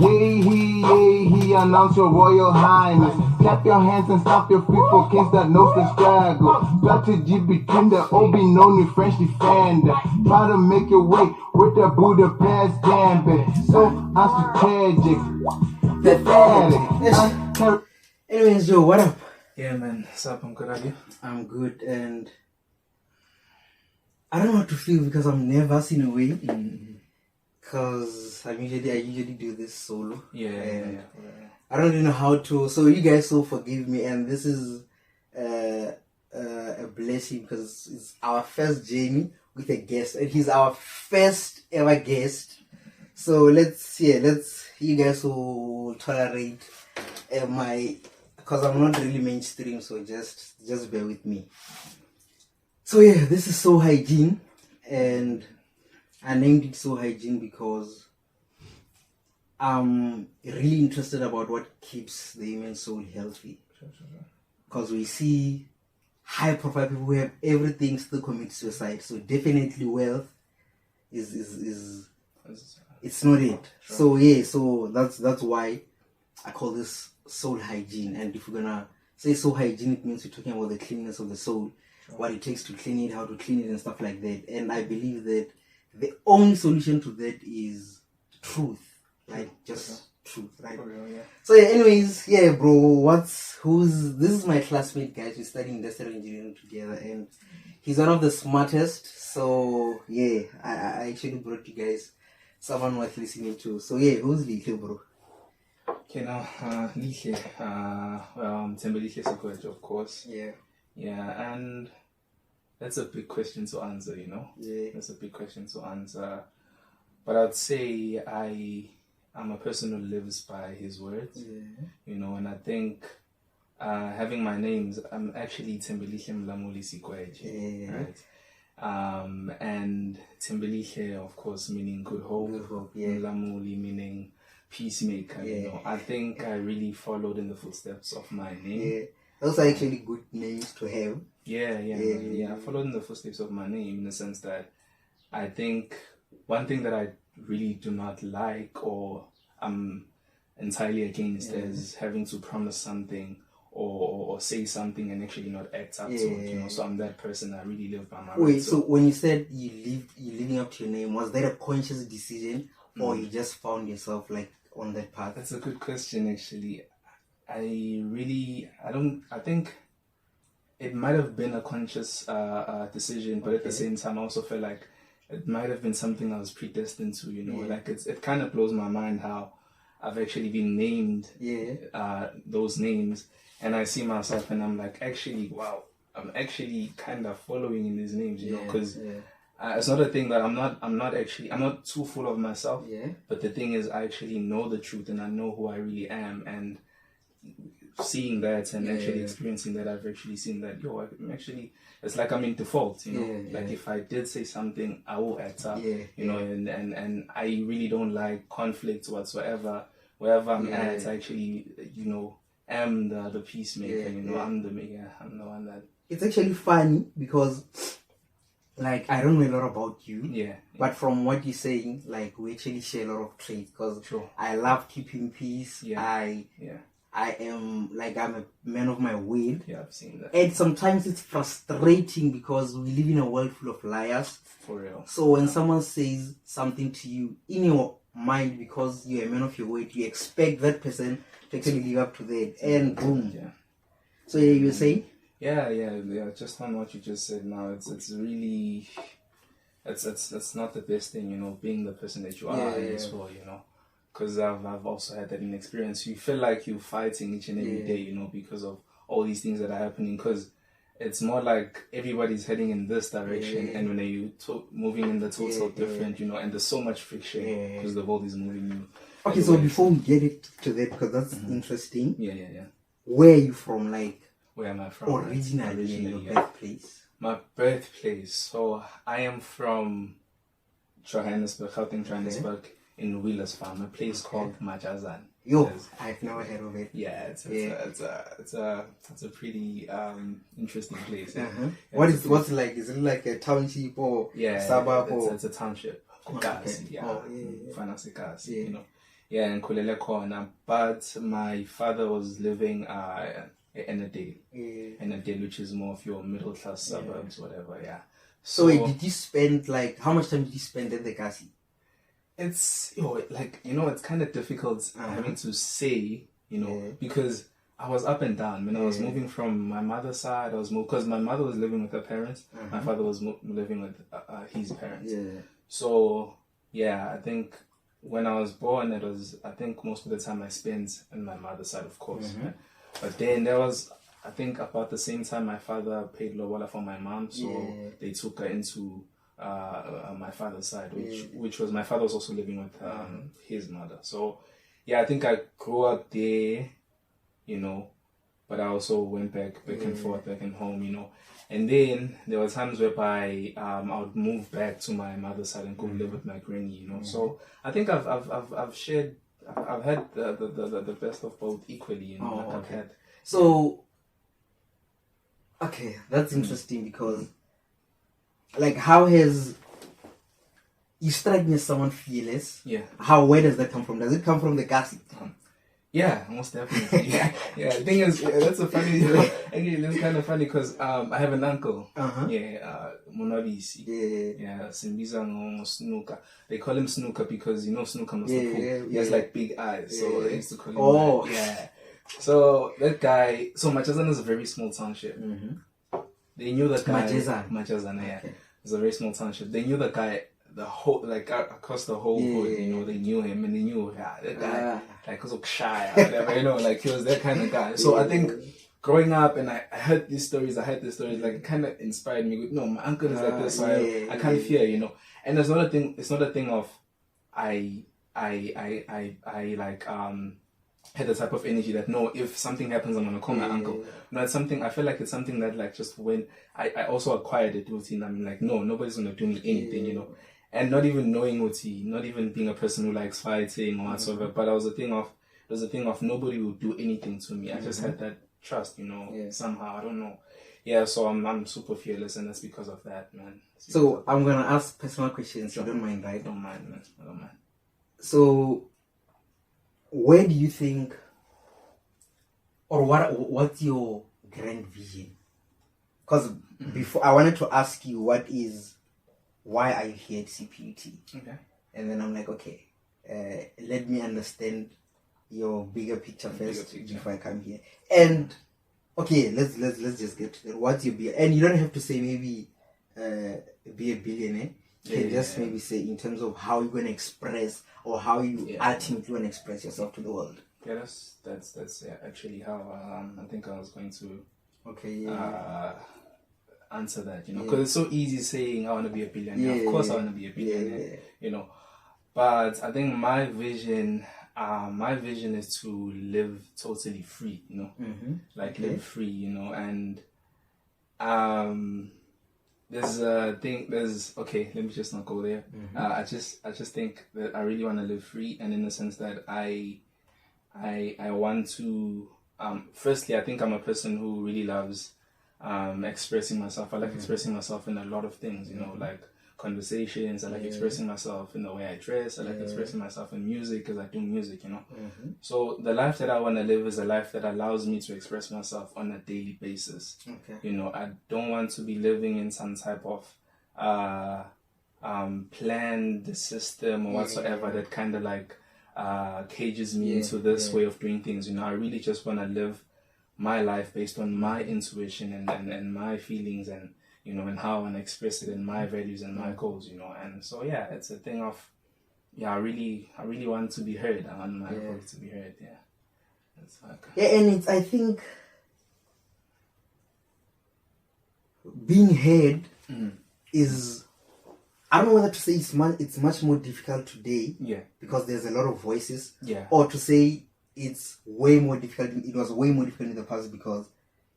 He announce your royal highness. Clap your hands and stop your feet for kings that knows the struggle. Strategy between the Obi known French defender. Try to make your way with the Budapest gambit. So unstrategic, pathetic. Anyways, Joe, what up? Yeah, man. What's up? I'm good. Are you? I'm good, and I don't know what to feel because I'm nervous in a way. Because I usually do this solo. Yeah. I don't even know how to. So you guys so forgive me, and this is a blessing because it's our first journey with a guest, and he's our first ever guest. So you guys will tolerate because I'm not really mainstream, so just bear with me. So yeah, this is So Hygiene, and I named it So Hygiene because I'm really interested about what keeps the human soul healthy. Because we see high profile people who have everything still commit suicide. So definitely wealth is it's not it. Sure. So that's why I call this soul hygiene. And if we're gonna say soul hygiene, it means we're talking about the cleanliness of the soul, sure, what it takes to clean it, how to clean it and stuff like that. And I believe that the only solution to that is truth. Like just truth, right? Real, yeah. So yeah, anyways, yeah, bro, this is my classmate, guys. We're studying industrial engineering together, and he's one of the smartest. So yeah, I actually brought you guys someone worth listening to. So yeah, who's Lihle, bro? Okay, now Lihle, Lihle Sekwejo, of course. Yeah, and that's a big question to answer, you know. Yeah, that's a big question to answer. But I'd say I'm a person who lives by his words, you know, and I think having my names, I'm actually Tembelihle Mlamuli Sikweje, right? And Tembelihle, of course, meaning good hope, Mlamuli meaning peacemaker, you know. I think I really followed in the footsteps of my name. Yeah. Those are actually good names to have. Yeah. I followed in the footsteps of my name in the sense that I think one thing that I really do not like or I'm entirely against is having to promise something or say something and actually not act up to it, you know. So I'm that person. I really live by my Wait, words. so when you said you're living up to your name, was that a conscious decision or you just found yourself like on that path? That's a good question, actually. I think it might have been a conscious decision, but at the same time, I also feel like it might have been something I was predestined to, you know. Like it kind of blows my mind how I've actually been named those names, and I see myself and I'm like, actually, wow, I'm actually kind of following in these names, you know, because it's not a thing that I'm not too full of myself, but the thing is, I actually know the truth and I know who I really am, and seeing that and actually experiencing that, I've actually seen that it's like I'm in default, you know. Like if I did say something, I will act up, you know, and I really don't like conflict whatsoever. Wherever I'm at, I actually, you know, am the peacemaker, you know. I'm the one that. It's actually funny because like I don't know a lot about you, but from what you're saying, like we actually share a lot of traits because I love keeping peace. I'm a man of my word. Yeah, I've seen that. And sometimes it's frustrating because we live in a world full of liars. For real. So when someone says something to you in your mind, because you're a man of your word, you expect that person to actually live up to that, and boom. So you were saying? Yeah. Just on what you just said now, it's really, it's not the best thing, you know, being the person that you are in this world, you know. Because I've also had that in experience. You feel like you're fighting each and every day, you know, because of all these things that are happening. Because it's more like everybody's heading in this direction, and when you moving in the total different, you know, and there's so much friction because the world is moving you. Okay, so before we get it to that, because that's interesting. Yeah. Where are you from? Like, where am I from? Originally, your birthplace. My birthplace. So I am from Johannesburg, Gauteng, Johannesburg. In Wheelers Farm, a place called Majazan. I've never heard of it. Yeah, it's a pretty interesting place. What's it like? Is it like a township or suburb? It's a township. You know. in Kulele Kona. But my father was living in a Dale. In a Dale, which is more of your middle class suburbs, whatever, yeah. So wait, did you spend like, how much time did you spend at the Kasi? It's, it's kind of difficult having to say, because I was up and down. When I was moving from my mother's side, because my mother was living with her parents, my father was living with his parents. So, I think when I was born, I think most of the time I spent on my mother's side, of course. But then there was, I think about the same time my father paid lobola for my mom, so they took her into my father's side, which was, my father was also living with his mother. So, I think I grew up there, but I also went back and forth, back and home, And then there were times whereby I would move back to my mother's side and go live with my granny, So I think I've had the best of both equally, I've had. So, okay, that's interesting because, like, how has you strike me as someone fearless? Yeah. Where does that come from? Does it come from the Kasi? Yeah, most definitely. The thing is, that's a funny. Again, it's kind of funny because I have an uncle. Monodisi. Simbiza no Snooker. They call him Snooker because Snooker must have pool. He has like big eyes, so they used to call him that. So that guy. So Machazan is a very small township. They knew that guy. Machazan, yeah. Okay. It's a very small township. They knew that guy. The whole, like, across the whole hood, they knew him, and they knew that guy, like, was shy, or whatever, like, he was that kind of guy. So I think growing up, and I heard these stories, like, it kind of inspired me. With, no, my uncle is like this, so I can't fear, And it's not a thing of, I had the type of energy that, no, if something happens, I'm gonna call my uncle. No, it's something, I feel like it's something that, like, just when I also acquired it routine. I mean, like, no, nobody's gonna do me anything, And not even knowing Uti, not even being a person who likes fighting or whatsoever, but it was a thing of nobody will do anything to me. I just had that trust, somehow, I don't know. Yeah, so I'm super fearless, and that's because of that, man. So I'm gonna ask personal questions. You don't mind, right? I don't mind, man. I don't mind. So, where do you think, or what's your grand vision? Because before, I wanted to ask you why are you here at Cput? Okay. And then I'm like, okay, let me understand your bigger picture first before I come here. And okay, let's just get to that. What's your bigger? And you don't have to say maybe be a billionaire. You can just maybe say in terms of how you're going to express, or how you ultimately want to express yourself to the world. Yeah, that's actually how I think I was going to answer that, because it's so easy saying I want to be a billionaire. Of course I want to be a billionaire, but I think my vision is to live totally free, live free, and let me just not go there. I just think that I really want to live free, and in the sense that I want to firstly, I think I'm a person who really loves expressing myself. I like expressing myself in a lot of things, like conversations. I like expressing myself in the way I dress. I like expressing myself in music because I do music, So the life that I want to live is a life that allows me to express myself on a daily basis. I don't want to be living in some type of planned system or whatsoever that kind of like cages me into this way of doing things. I really just want to live my life based on my intuition and my feelings, and and how I want to express it, and my values and my goals, and so it's a thing of I really want to be heard. I want my voice to be heard. That's and it's, I think, being heard is, I don't know whether to say it's much more difficult today because there's a lot of voices, or to say it's way more difficult. It was way more difficult in the past because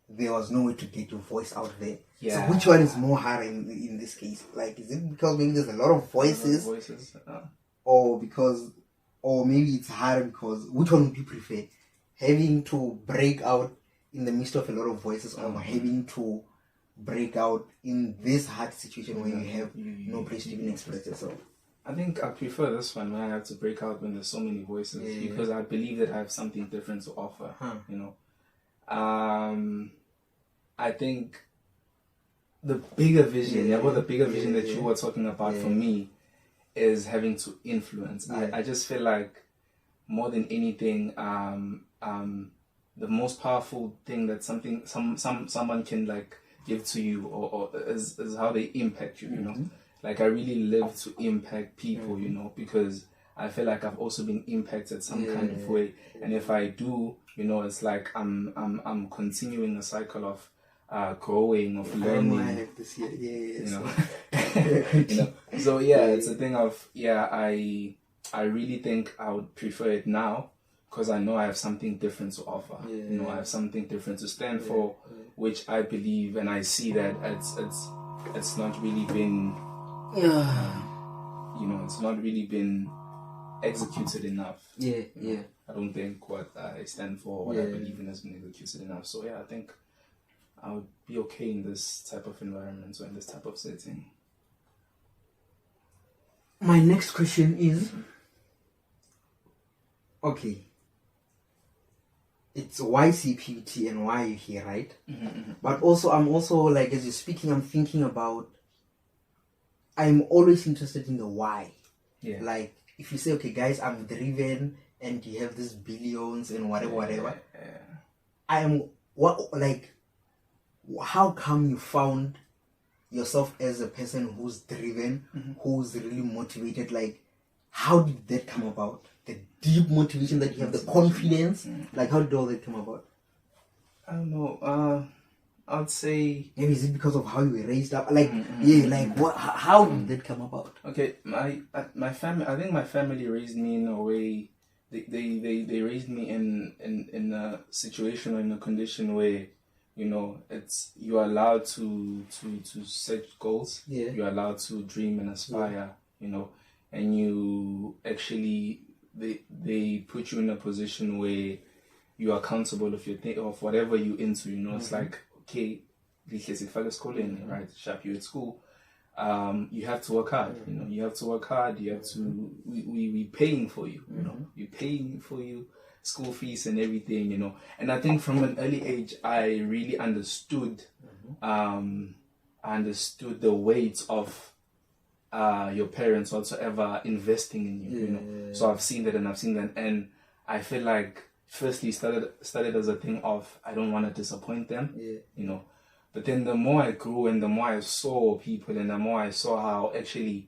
there was no way to get your voice out there. So which one is more hard in this case? Like, is it because maybe there's a lot of voices, or maybe it's hard because, which one would you prefer? Having to break out in the midst of a lot of voices, or having to break out in this hard situation where you have no place to even express yourself? I think I prefer this one when I have to break out when there's so many voices because I believe that I have something different to offer. You know, I think the bigger vision, the bigger vision that you were talking about for me is having to influence. I just feel like more than anything, the most powerful thing that someone can like give to you or is how they impact you. You know, like I really live to impact people. You know, because I feel like I've also been impacted some kind of way, and if I do, you know, it's like I'm continuing a cycle of growing, of learning. I have this year. You know, you know. So it's a thing of I really think I would prefer it now because I know I have something different to offer. You know, I have something different to stand for, which I believe and I see that it's not really been. You know, it's not really been executed enough. You know, I don't think what I stand for, what I believe in, has been executed enough. So I think I would be okay in this type of environment or in this type of setting. My next question is, okay, it's why Cput and why you're here, right? But also, I'm also like, as you're speaking, I'm thinking about, I'm always interested in the why. Like, if you say, okay, guys, I'm driven and you have these billions and whatever, how come you found yourself as a person who's driven, who's really motivated? Like, how did that come about? The deep motivation that you have, the confidence, like how did all that come about? I don't know. I'd say maybe is it because of how you were raised up? Like like what? How did that come about? Okay, my family. I think my family raised me in a way. They raised me in a situation or in a condition where, you know, you're allowed to set goals. You're allowed to dream and aspire. You know, and you actually they put you in a position where you're accountable of whatever you're into. You know, it's like, okay, right? Sharp, you at school. You have to work hard. You know, you have to work hard. You have to. We paying for you. You know, we paying for you school fees and everything. You know, and I think from an early age, I really understood. I understood the weight of your parents whatsoever investing in you. You know, so I've seen that, and I feel like firstly started as a thing of I don't want to disappoint them. You know. But then the more I grew and the more I saw people and the more I saw how actually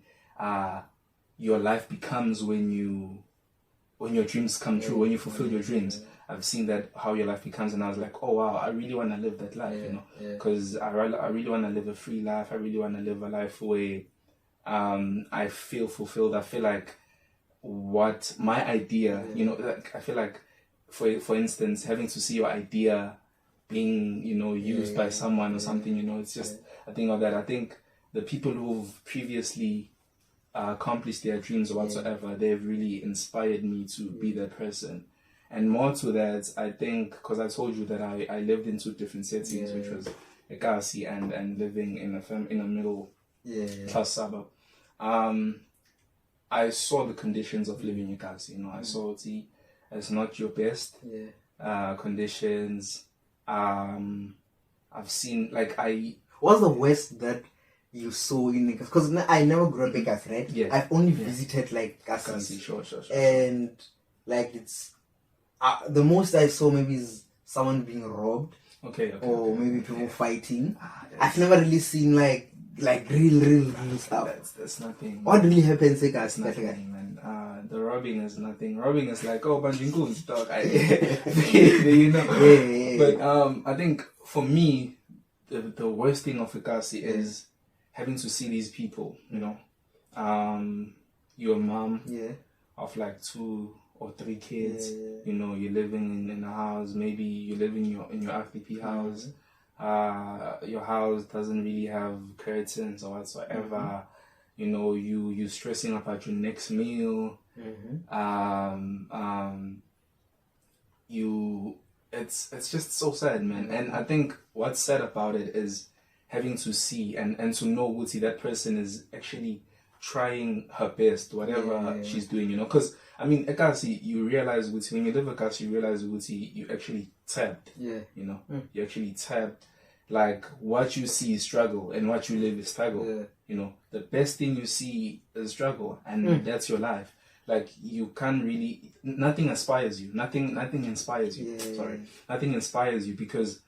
your life becomes when your dreams come true, when you fulfill your dreams. I've seen that how your life becomes, and I was like, oh wow, I really want to live that life, you know, because I really want to live a free life. I really want to live a life where I feel fulfilled. I feel like what my idea, you know, like I feel like for instance, having to see your idea being, you know, used by someone or something, you know, it's just a thing of that. I think the people who've previously accomplished their dreams or whatsoever, they've really inspired me to be that person. And more to that, I think, because I told you that I lived in two different settings, which was Areece and living in a middle class suburb. I saw the conditions of living in Areece. You know, I saw it's not your best conditions. I've seen what's the worst that you saw in Areece? Because I never grew up in Areece, right? I've only visited like Areece. Sure. And like it's the most I saw maybe is someone being robbed. Or maybe people fighting. I've never really seen like real stuff. That's nothing. What really happens in Areece? That's nothing, man. The robbing is nothing. Robbing is like, oh, banjingu dog. You know. But I think for me, the worst thing of Areece is having to see these people. You know, your mom of like 2 or 3 kids. You know, you're living in a house. Maybe you live in your FPP house. Your house doesn't really have curtains or whatsoever. You know, you stressing about your next meal. It's just so sad, man. And I think what's sad about it is having to see and to know Wuti, that person is actually trying her best, whatever she's doing, you know. Because I mean, ekasi, you realize with when you live ekasi, you realize with you actually tapped, you know, you actually tapped. Like what you see is struggle, and what you live is struggle. You know, the best thing you see is struggle, and that's your life. Like you can't really, nothing inspires you. Nothing inspires you. Sorry, nothing inspires you because,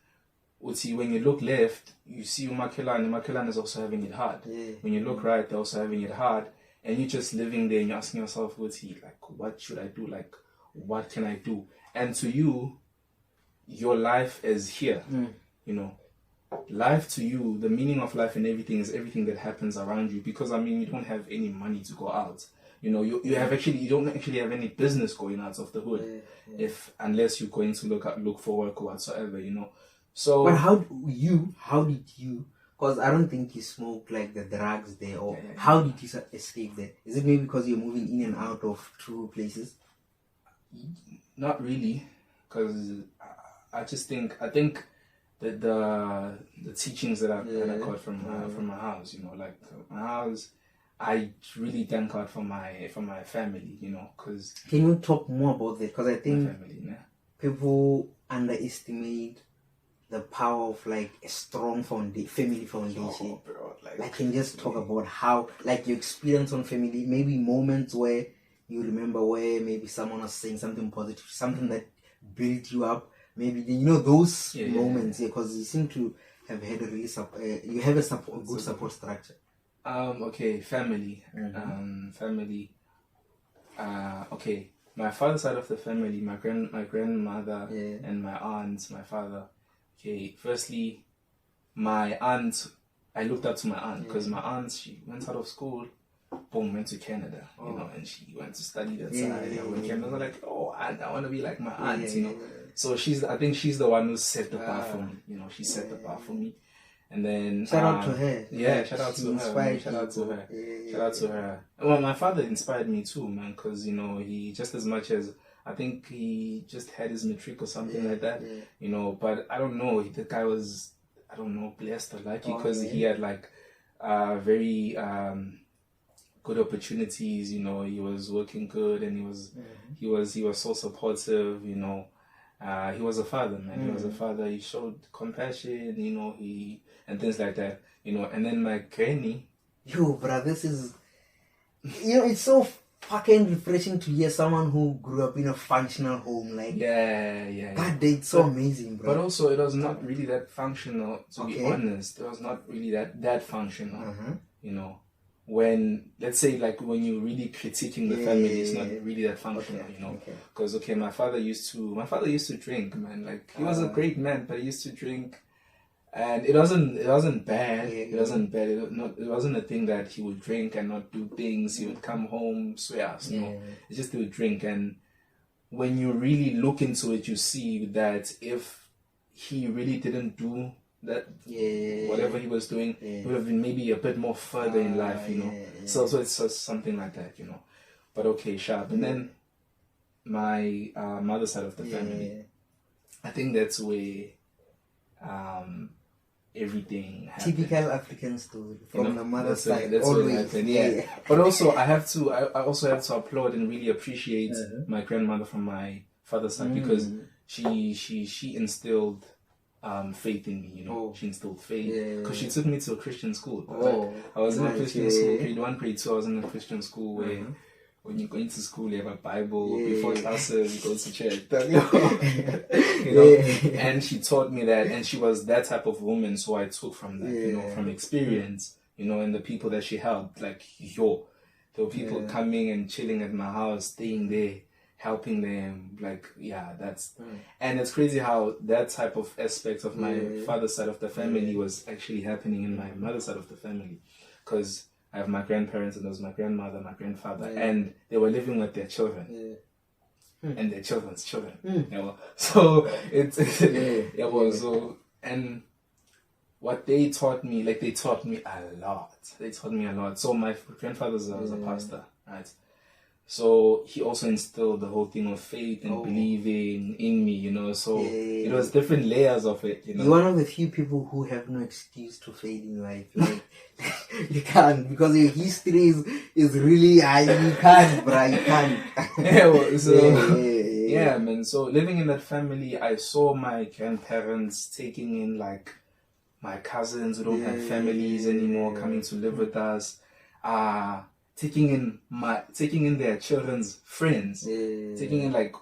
when you look left, you see Umakelan is also having it hard. When you look right, they're also having it hard, and you're just living there and you're asking yourself, like, what should I do? Like, what can I do? And to you, your life is here. You know, life to you, the meaning of life and everything is everything that happens around you. Because I mean, you don't have any money to go out. You know, you don't actually have any business going out of the hood, unless you're going to look for work or whatsoever. You know. So, but how did you? Because I don't think you smoke like the drugs there, or how did you escape there? Is it maybe because you're moving in and out of two places? Not really, because I think that the teachings that I got from my house, you know, like my house, I really thank God for my family, you know, because. Can you talk more about that? Because I think my family, people underestimate the power of like a strong family foundation. Oh, bro, like can you just talk about how, like, your experience on family, maybe moments where you remember where maybe someone was saying something positive, something that built you up, maybe, you know, those moments, because you seem to have had a really you have a good support structure. Okay, family. Family. Okay, my father's side of the family, my grandmother and my aunts, my father. Okay, firstly, my aunt, I looked up to my aunt because my aunt, she went out of school, boom, went to Canada, you know, and she went to study that side. And when Canada, I was like, oh, aunt, I want to be like my aunt, you know. So I think she's the one who set the bar for me, you know. She set the bar for me. And then shout out to her. Yeah, shout out to her. Shout out to her. Shout out to her. Well, my father inspired me too, man, because, you know, he just as much as, I think he just had his matric or something like that, you know, but I don't know. The guy was, I don't know, blessed or lucky because he had like very good opportunities, you know. He was working good and he was so supportive, you know. He was a father, man. He was a father. He showed compassion, you know, and things like that, you know. And then my granny. Yo, bro, this is, you know, it's so fucking refreshing to hear someone who grew up in a functional home, like God, it's so amazing, bro. But also, it was not really that functional, to be honest. It was not really that functional, you know. When, let's say, like, when you're really critiquing the family, it's not really that functional, you know. Because my father used to drink, man. Like, he was a great man, but he used to drink. And it wasn't bad. It wasn't bad. It wasn't a thing that he would drink and not do things. He would come home, swear us, you know. It's just he would drink. And when you really look into it, you see that if he really didn't do that, whatever he was doing, he would have been maybe a bit more further in life, you know. So it's just something like that, you know. But okay, sharp. And then my mother's side of the family, I think that's where everything happened. Typical African story from, you know, the mother's side. That's always. What happened, But also I also have to applaud and really appreciate my grandmother from my father's side because she instilled faith in me, you know. She instilled faith because she took me to a Christian school. I was in a Christian school, grade 1, grade 2. I was in a Christian school where when you're going to school, you have a Bible. Before classes, you go to church. You know? And she taught me that, and she was that type of woman. So I took from that, you know, from experience, you know, and the people that she helped. Like, there were people coming and chilling at my house, staying there, helping them. Like, that's, and it's crazy how that type of aspect of my father's side of the family was actually happening in my mother's side of the family, because I have my grandparents, and there was my grandmother, my grandfather, and they were living with their children and their children's children. You know, so so, and what they taught me, like, they taught me a lot. So my grandfather was a pastor, right? So he also instilled the whole thing of faith and believing in me, you know. So it was different layers of it, you know. You're one of the few people who have no excuse to fail in life. Like, you can't, because your history is really high. You can't, bruh, you can't. Yeah, man. So living in that family, I saw my grandparents taking in like my cousins who don't have families anymore coming to live with us. Taking in their children's friends, taking in like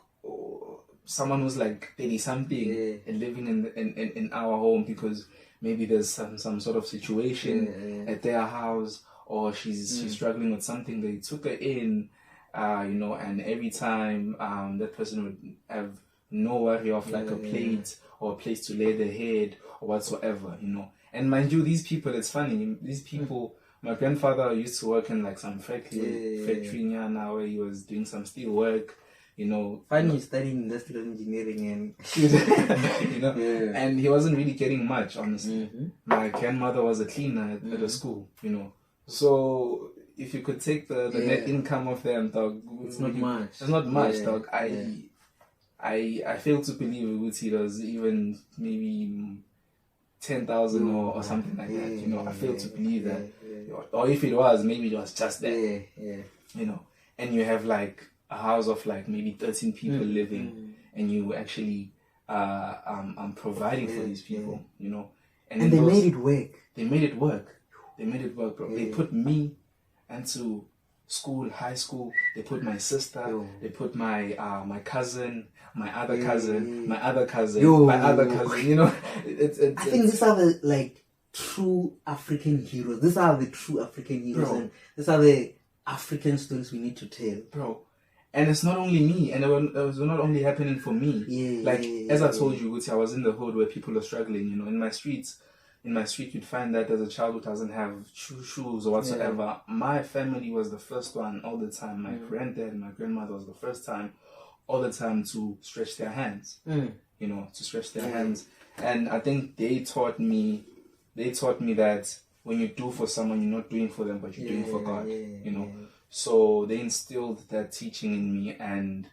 someone who's like 30 something and living in our home because maybe there's some sort of situation at their house, or she's struggling with something. They took her in, you know, and every time that person would have no worry of like a plate or a place to lay their head or whatsoever, you know. And mind you, these people, it's funny, these people. My grandfather used to work in like some factory now, where he was doing some steel work, you know. Funny, he's studying industrial engineering and you know, and he wasn't really getting much, honestly. My grandmother was a cleaner at a school, you know. So if you could take the net income of them, dog, it's not much. It's not much, dog. I fail to believe it was even maybe 10,000 or something like that, you know. I fail to believe that. Or if it was, maybe it was just that. You know. And you have like a house of like maybe 13 people living, and you actually providing for these people, you know. And they made it work. They made it work. They made it work, bro. They put me into school, high school. They put my sister. They put my my cousin, my other cousin, my other cousin, my other cousin. You know, I think these are the like true African heroes. These are the true African heroes, and these are the African stories we need to tell, bro. And it's not only me, and it was not only happening for me. As I told you, I was in the hood where people are struggling. You know, in my street, you'd find that there's a child who doesn't have shoes or whatsoever. My family was the first one all the time. My granddad and my grandmother was the first time all the time to stretch their hands. You know, to stretch their hands. And I think they taught me that when you do for someone, you're not doing for them, but you're doing for God. You know. So they instilled that teaching in me, and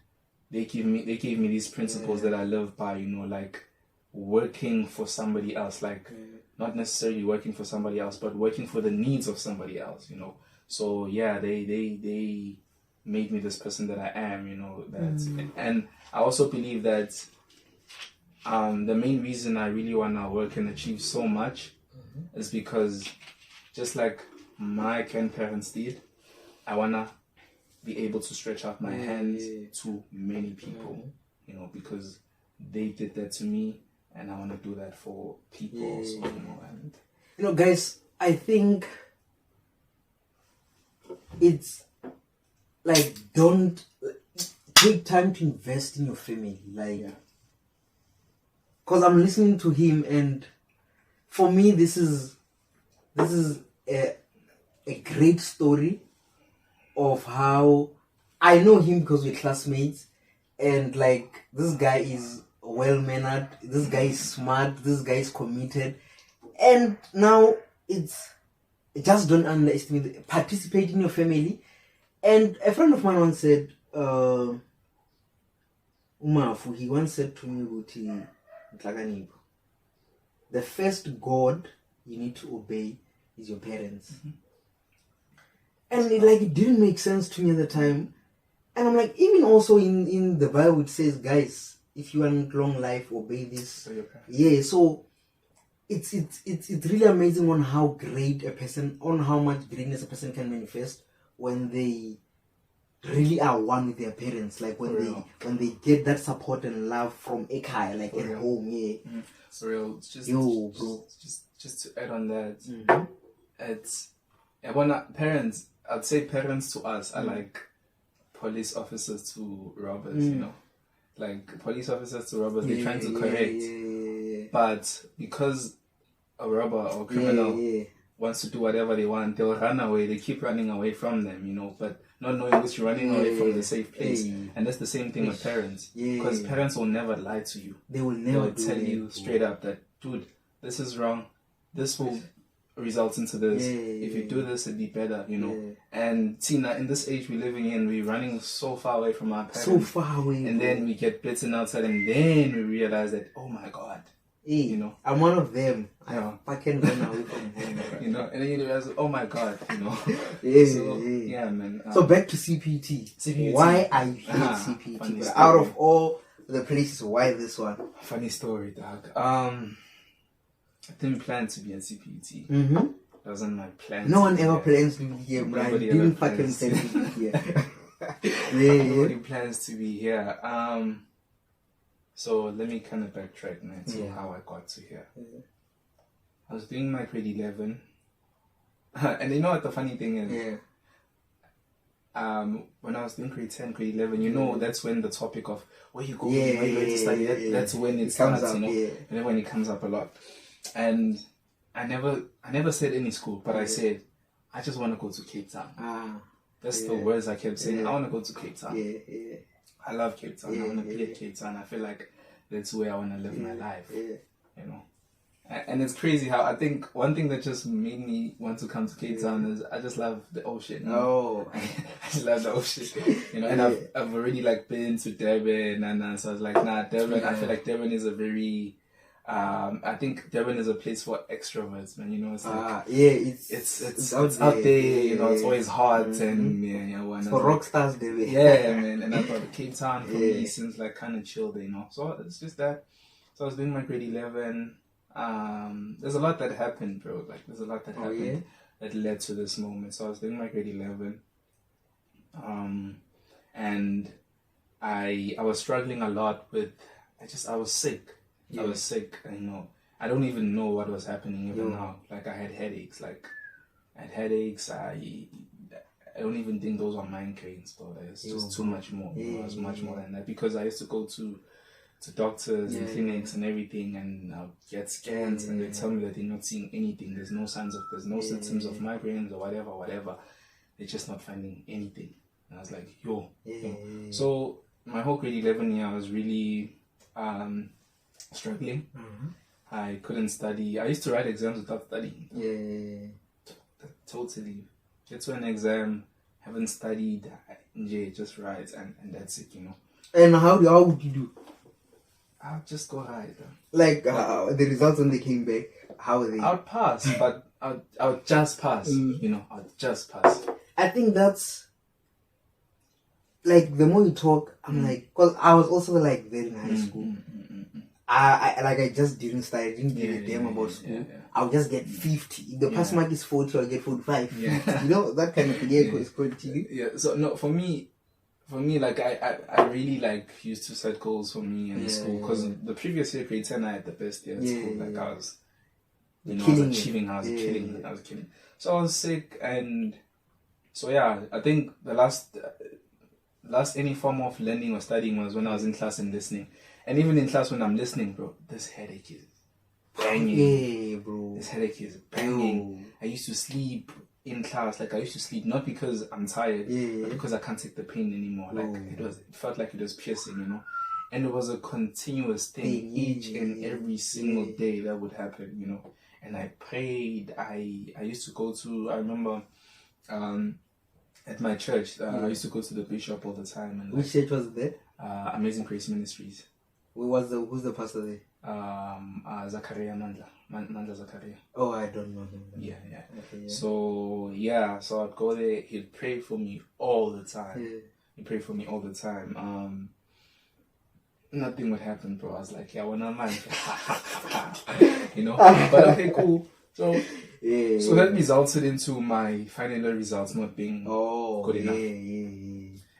they gave me these principles that I live by, you know, like working for somebody else, like not necessarily working for somebody else, but working for the needs of somebody else, you know. So yeah, they made me this person that I am, you know. And I also believe that the main reason I really wanna work and achieve so much is because just like my grandparents did, I wanna be able to stretch out my hands to many people, you know, because they did that to me, and I wanna do that for people also, you know. And you know, guys, I think it's like, don't take time to invest in your family, like, because I'm listening to him, and for me, this is a great story of how I know him because we're classmates, and like, this guy is well mannered, this guy is smart, this guy is committed, and now just don't underestimate it. Participate in your family. And a friend of mine once said, Umafu, he once said to me, the first God you need to obey is your parents. And it didn't make sense to me at the time. And I'm like, even also in the Bible it says, guys, if you want long life, obey this. So it's really amazing on how much greatness a person can manifest when they really are one with their parents. Like when they get that support and love from Ekai, like at home. For real. Just to add on that, parents, I'd say parents to us are like police officers to robbers, you know. Like police officers to robbers, they're trying to correct. But because a robber or criminal wants to do whatever they want, they'll run away. They keep running away from them, you know, but not knowing which you're running away from the safe place. And that's the same thing with parents. Because parents will never lie to you. They will never tell you straight up that, dude, this is wrong. This will results into this. Yeah, If you do this, it'd be better, you know. Yeah. And Tina, in this age we're living in, we're running so far away from our parents. So far away. And bro. then we get bitten outside, and then we realize that, oh my God, Hey, you know. I'm one of them. Yeah. I fucking run away from home. You know, and then you realize, oh my God, you know. Yeah, So, yeah. yeah, man. So back to CPT. CPUT. Why are you here at Funny CPT? story. Out of all the places, why this one? Funny story, dog. I didn't plan to be at CPUT. Mm-hmm. That wasn't my plan. No one be ever there. plans to be here, bro. I Nobody didn't ever fucking plans. plan to be here. Yeah, Nobody plans to be here. So let me kind of backtrack, man, to how I got to here. Yeah. I was doing my grade 11. And you know what the funny thing is? Yeah. When I was doing grade 10, grade 11, you know, that's when the topic of where you go, Yeah, where you going to study, that's when it comes starts, up, you know. yeah. And then when it comes up a lot. And I never said any school, but I said, I just want to go to Cape Town. That's the words I kept saying. I want to go to Cape Town. Yeah, yeah. I love Cape Town. I want to be at Cape Town. I feel like that's where I want to live my life. Yeah. You know. And it's crazy how I think one thing that just made me want to come to Cape Town is I just love the ocean. Oh, I just love the ocean. You know, and I've already like been to Durban and so I was like, nah, Durban. I feel like Durban is a very I think Durban is a place for extroverts, man. You know, it's like it's out there. You know, it's always hot and it's for rock stars, there. Yeah, man. And I thought Cape Town for me seems like kind of chill, you know. So it's just that. So I was doing my grade 11. There's a lot that happened, bro. Like there's a lot that happened that led to this moment. So I was doing my grade 11. And I was struggling a lot with. I was sick. I was sick, and you know, I don't even know what was happening even now. Like I had headaches. I don't even think those are migraines, bro. It's just too much more. It was much more than that because I used to go to doctors and clinics and everything, and I'll get scans, and they tell me that they're not seeing anything. There's no symptoms of migraines or whatever. They're just not finding anything. And I was like, yo. So my whole grade 11 year, I was really struggling. I couldn't study. I used to write exams without studying. Totally. Get to an exam, haven't studied, just write, and that's it, you know. And how would you do? I'll just go hide. Like the results when they came back, how were they? I would pass, but I would just pass. You know, I would just pass. I think that's like the more you talk, I'm like, because I was also like there in high school. I just didn't study. I didn't give a damn about school. I'll just get 50. If the pass mark is 40, I'll get 45. 50. You know, that kind of thing is continuing. Yeah. So no, for me, like I really like used to set goals for me in school because the previous year, grade 10, I had the best year at school. Like I was, you know, I was achieving. I was killing. So I was sick, and so I think the last any form of learning or studying was when I was in class and listening. And even in class when I'm listening, bro, this headache is banging. Yeah, bro. This headache is banging. I used to sleep in class. Like I used to sleep not because I'm tired, but because I can't take the pain anymore. Like it felt like it was piercing, you know. And it was a continuous thing each and every single day that would happen, you know. And I prayed. I used to go to. I remember. At my church, I used to go to the bishop all the time. And which church was there? Amazing Grace Ministries. Who's the pastor there? Zakaria Mandla Zakaria. Oh, I don't know him. Yeah. Okay, So I'd go there. He'd pray for me all the time. He'd pray for me all the time. Nothing would happen, bro. I was like, yeah, when I'm like, you know. But okay, cool. So that resulted into my final results not being good enough.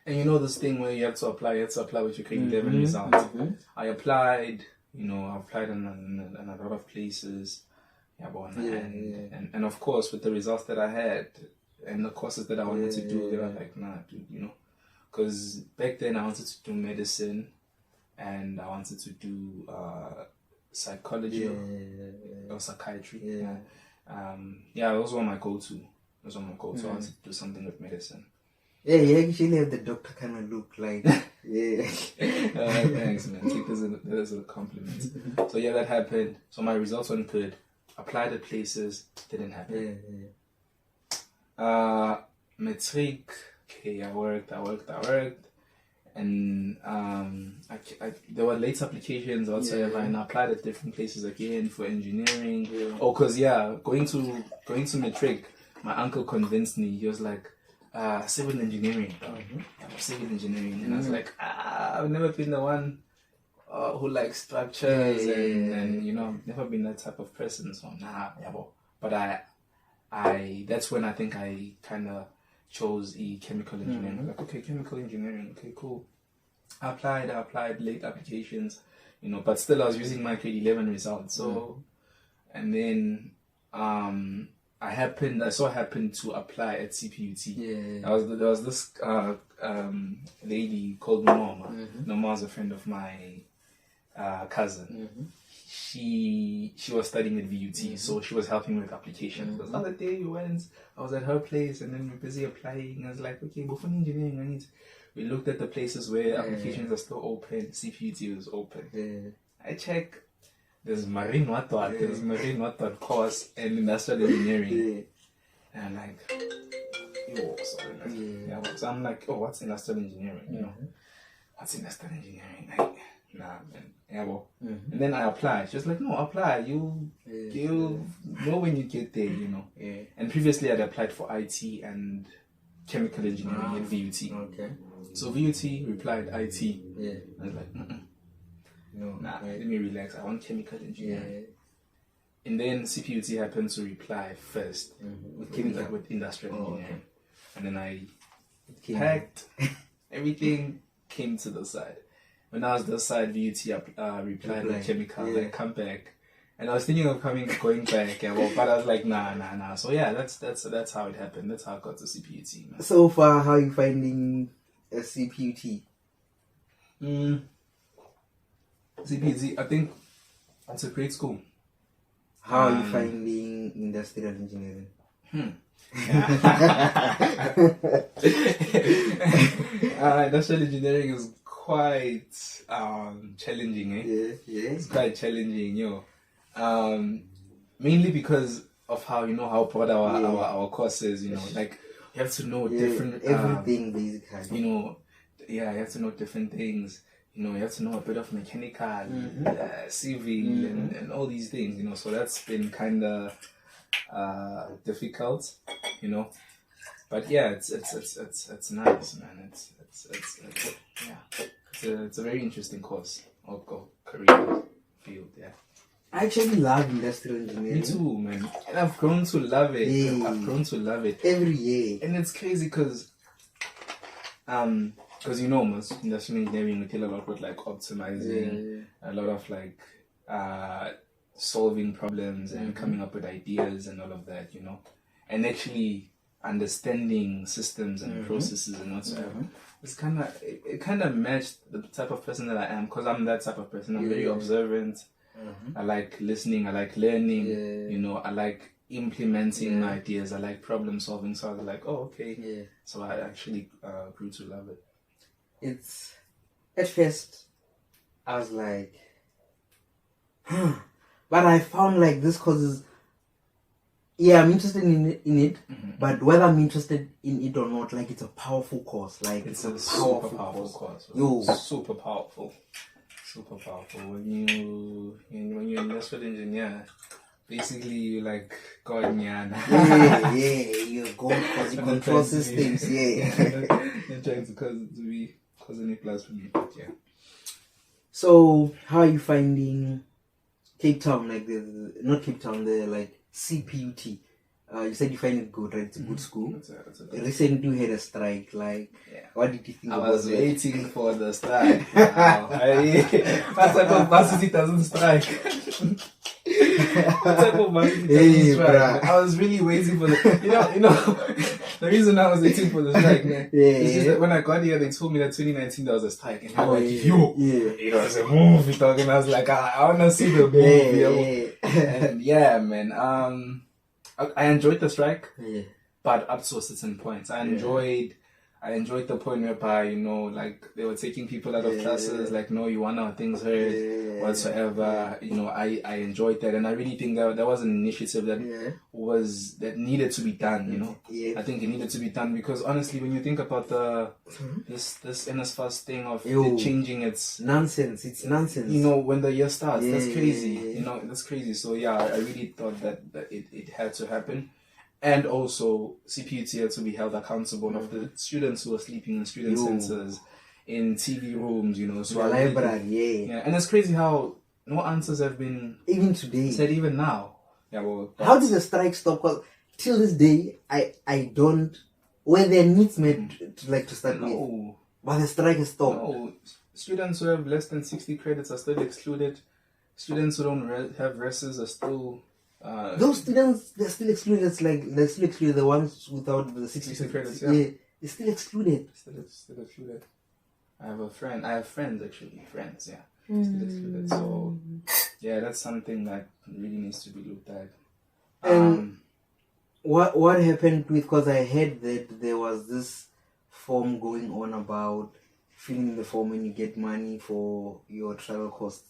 And you know this thing where you have to apply with your grade 11 results. I applied, you know, I applied in a lot of places. And of course, with the results that I had and the courses that I wanted to do, they were like, nah, dude, you know. Because back then I wanted to do medicine and I wanted to do psychology or psychiatry. Those were my go-to. I wanted to do something with medicine. Yeah, you actually have the doctor kind of look like. Thanks, man. Take this as a compliment. So that happened. So my results weren't good. applied at places, didn't happen. Yeah. Matric, okay, I worked, and there were late applications whatsoever, and I applied at different places again for engineering. Cause going to matric, my uncle convinced me. He was like, civil engineering, civil engineering, and I was like, I've never been the one who likes structures, and never been that type of person. So but I that's when I think I kind of chose chemical engineering. Like, okay, chemical engineering, okay, cool. I applied late applications, but still I was using my grade 11 results. So, and then I happened to apply at Cput. There was this lady called Norma. Norma was a friend of my cousin. She was studying at VUT, so she was helping with applications. The other day I was at her place, and then we're busy applying. I was like, okay, but for engineering, we looked at the places where applications are still open. Cput was open. I check. There's marine water, course, and industrial engineering. And I'm like, so I'm like, oh, what's industrial engineering? What's industrial engineering? Like, nah, man. And then I applied. She was like, no, apply. You know when you get there, And previously I'd applied for IT and chemical engineering at VUT. Okay. So VUT replied IT. I was like, let me relax. I want chemical engineering. And then Cput happened to reply first with industrial engineering. And then I packed everything, came to the side. When I was the side, VUT replied with chemical, like, come back. And I was thinking of going back, but I was like, nah. So that's how it happened. That's how I got to Cput, man. So far, how are you finding Cput? Cput, I think it's a great school. How are you finding industrial engineering? Industrial engineering is quite challenging, eh? It's quite challenging, mainly because of how how broad our course is, like you have to know different everything basically. You have to know different things. You have to know a bit of mechanical, civil, and all these things. So that's been kind of difficult, But yeah, it's nice, man. It's a very interesting course or career field. Yeah. I actually love industrial engineering. Me too, man. And I've grown to love it. Every year. And it's crazy because most industrial engineering we deal a lot with like optimizing, a lot of like solving problems and coming up with ideas and all of that, and actually understanding systems and processes and whatsoever. It's kind of matched the type of person that I am, because I'm that type of person. I'm very observant. I like listening. I like learning. I like implementing my ideas. I like problem solving. So I was like, oh, okay. So I actually grew to love it. It's at first I was like, but I found like this causes. I'm interested in it, but whether I'm interested in it or not, like, it's a powerful course. Like, it's a super powerful course. Super powerful. When you're an industrial engineer, basically you're like God, you're God because you control systems. You're trying to cause any plus for me, but yeah. So, how are you finding Cape Town? Like, not Cape Town, like Cput. You said you find it good, right? It's a good school. It's a good Recently we had a strike. Like, what did you think about it? I was waiting for the strike. Wow. That type of varsity doesn't strike. That type of varsity doesn't strike. I was really waiting for the. The reason I was waiting for the strike, man, is just that when I got here, they told me that 2019 there was a strike, and I was like, it was a movie, dog, and I was like, I wanna see the movie, And man, I enjoyed the strike, but up to a certain point. I I enjoyed the point whereby, you know, like they were taking people out of classes, like, no, you want our things heard, whatsoever. You know, I enjoyed that, and I really think that was an initiative that that needed to be done. You know, I think it needed to be done because honestly, when you think about this NSFAS thing of it changing its nonsense, it's nonsense. You know, when the year starts, that's crazy. You know, that's crazy. So yeah, I really thought that it had to happen. And also, Cput had to be held accountable of the students who were sleeping in student centers, in TV rooms, you know. So the library, and it's crazy how no answers have been even today said, even now. Yeah, well, how did the strike stop? Because till this day, I don't. Were there needs made to start with? But the strike has stopped. No, students who have less than 60 credits are still excluded. Students who don't have reses are still. Those students, they're still excluded. It's like they're still excluded. The ones without the 60 credits, they're still excluded. Still excluded. I have friends actually. Still excluded. So yeah, that's something that really needs to be looked at. What happened with? Because I heard that there was this form going on about filling the form when you get money for your travel costs.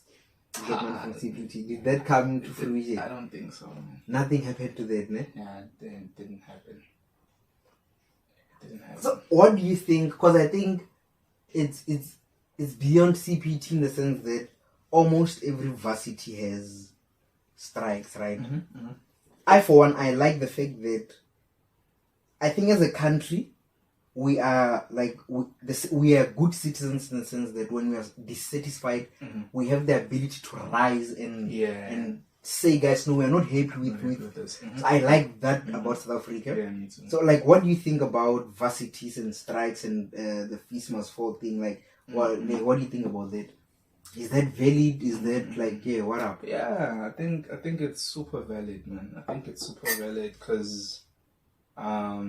From Cput. Did that come to fruition? I don't think so. Man. Nothing happened to that, ne? Yeah, it didn't happen. So, what do you think? Because I think it's beyond Cput in the sense that almost every varsity has strikes, right? I, for one, I like the fact that I think as a country, we are we are good citizens in the sense that when we are dissatisfied, we have the ability to rise and say, guys, no, we are not happy with this. So I like that about South Africa. Yeah, me too. So, what do you think about varsities and strikes and the fees must fall thing? What do you think about that? Is that valid? Is that what up? Yeah, I think it's super valid, man. I think it's super valid because, I